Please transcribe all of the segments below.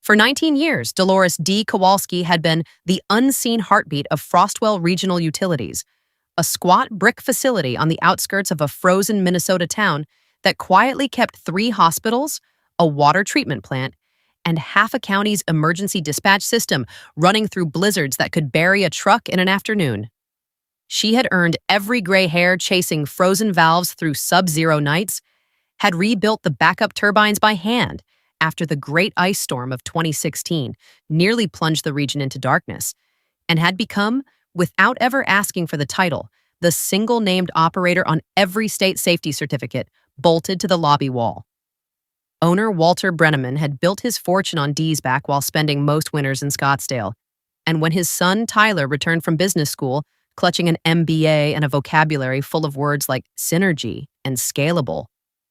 For 19 years, Dolores D. Kowalski had been the unseen heartbeat of Frostwell Regional Utilities, a squat brick facility on the outskirts of a frozen Minnesota town that quietly kept 3 hospitals, a water treatment plant, and half a county's emergency dispatch system running through blizzards that could bury a truck in an afternoon. She had earned every gray hair chasing frozen valves through sub-zero nights, had rebuilt the backup turbines by hand after the great ice storm of 2016 nearly plunged the region into darkness, and had become, without ever asking for the title, the single-named operator on every state safety certificate bolted to the lobby wall. Owner Walter Brenneman had built his fortune on Dee's back while spending most winters in Scottsdale, and when his son Tyler returned from business school, clutching an MBA and a vocabulary full of words like synergy and scalable,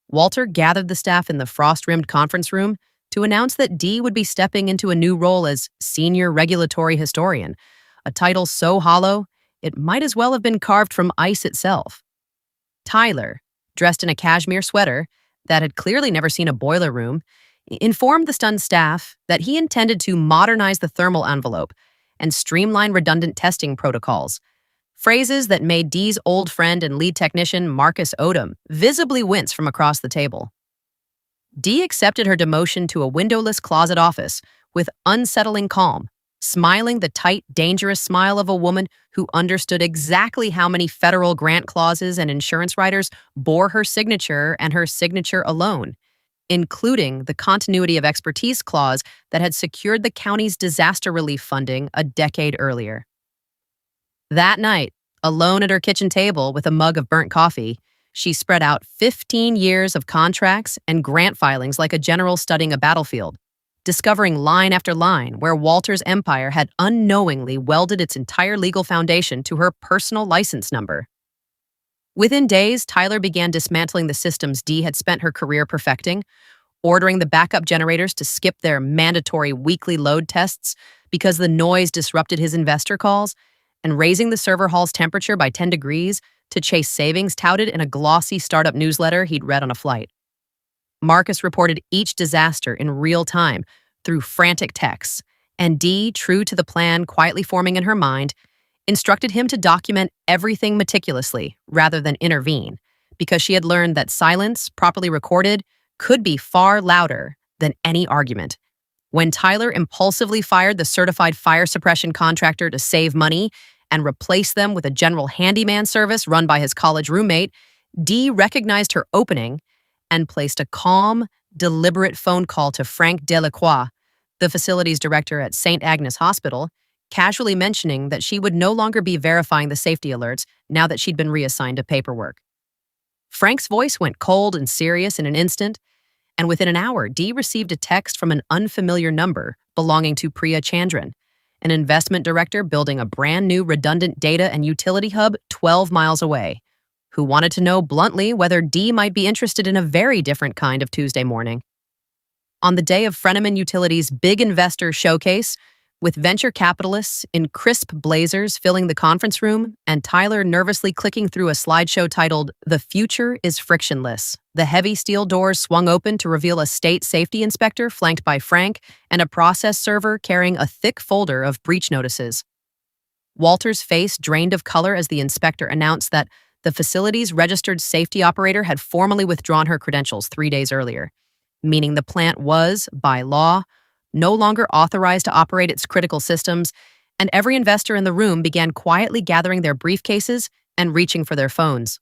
Walter gathered the staff in the frost-rimmed conference room to announce that Dee would be stepping into a new role as Senior Regulatory Historian, a title so hollow it might as well have been carved from ice itself. Tyler, dressed in a cashmere sweater that had clearly never seen a boiler room, informed the stunned staff that he intended to modernize the thermal envelope and streamline redundant testing protocols, phrases that made Dee's old friend and lead technician Marcus Odom visibly wince from across the table. Dee accepted her demotion to a windowless closet office with unsettling calm, smiling the tight, dangerous smile of a woman who understood exactly how many federal grant clauses and insurance riders bore her signature and her signature alone, including the continuity of expertise clause that had secured the county's disaster relief funding a decade earlier. That night, alone at her kitchen table with a mug of burnt coffee, she spread out 15 years of contracts and grant filings like a general studying a battlefield, discovering line after line where Walter's empire had unknowingly welded its entire legal foundation to her personal license number. Within days, Tyler began dismantling the systems Dee had spent her career perfecting, ordering the backup generators to skip their mandatory weekly load tests because the noise disrupted his investor calls, and raising the server hall's temperature by 10 degrees to chase savings touted in a glossy startup newsletter he'd read on a flight. Marcus reported each disaster in real time through frantic texts, and Dee, true to the plan quietly forming in her mind, instructed him to document everything meticulously rather than intervene, because she had learned that silence, properly recorded, could be far louder than any argument. When Tyler impulsively fired the certified fire suppression contractor to save money and replaced them with a general handyman service run by his college roommate, Dee recognized her opening and placed a calm, deliberate phone call to Frank Delacroix, the facilities director at St. Agnes Hospital, casually mentioning that she would no longer be verifying the safety alerts now that she'd been reassigned to paperwork. Frank's voice went cold and serious in an instant, and within an hour, Dee received a text from an unfamiliar number belonging to Priya Chandran, an investment director building a brand new redundant data and utility hub 12 miles away, who wanted to know bluntly whether Dee might be interested in a very different kind of Tuesday morning. On the day of Freneman Utilities' big investor showcase, with venture capitalists in crisp blazers filling the conference room and Tyler nervously clicking through a slideshow titled "The Future is Frictionless," the heavy steel doors swung open to reveal a state safety inspector flanked by Frank and a process server carrying a thick folder of breach notices. Walter's face drained of color as the inspector announced that the facility's registered safety operator had formally withdrawn her credentials 3 days earlier, meaning the plant was, by law, no longer authorized to operate its critical systems, and every investor in the room began quietly gathering their briefcases and reaching for their phones.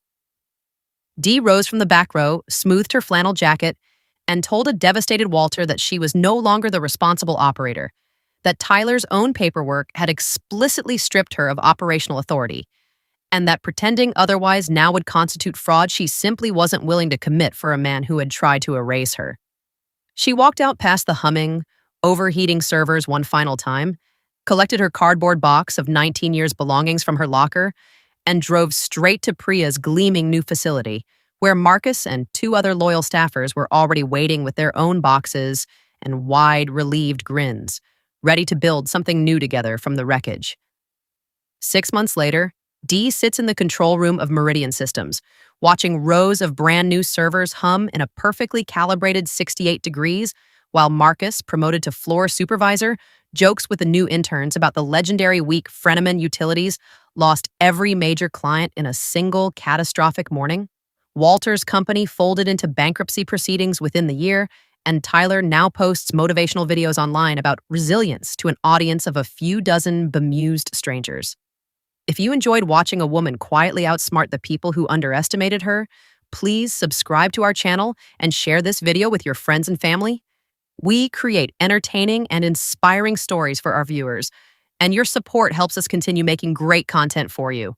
Dee rose from the back row, smoothed her flannel jacket, and told a devastated Walter that she was no longer the responsible operator, that Tyler's own paperwork had explicitly stripped her of operational authority, and that pretending otherwise now would constitute fraud she simply wasn't willing to commit for a man who had tried to erase her. She walked out past the humming, overheating servers one final time, collected her cardboard box of 19 years' belongings from her locker, and drove straight to Priya's gleaming new facility, where Marcus and 2 other loyal staffers were already waiting with their own boxes and wide, relieved grins, ready to build something new together from the wreckage. 6 months later, Dee sits in the control room of Meridian Systems, watching rows of brand new servers hum in a perfectly calibrated 68 degrees while Marcus, promoted to floor supervisor, jokes with the new interns about the legendary week Freneman Utilities lost every major client in a single catastrophic morning. Walter's company folded into bankruptcy proceedings within the year, and Tyler now posts motivational videos online about resilience to an audience of a few dozen bemused strangers. If you enjoyed watching a woman quietly outsmart the people who underestimated her, please subscribe to our channel and share this video with your friends and family. We create entertaining and inspiring stories for our viewers, and your support helps us continue making great content for you.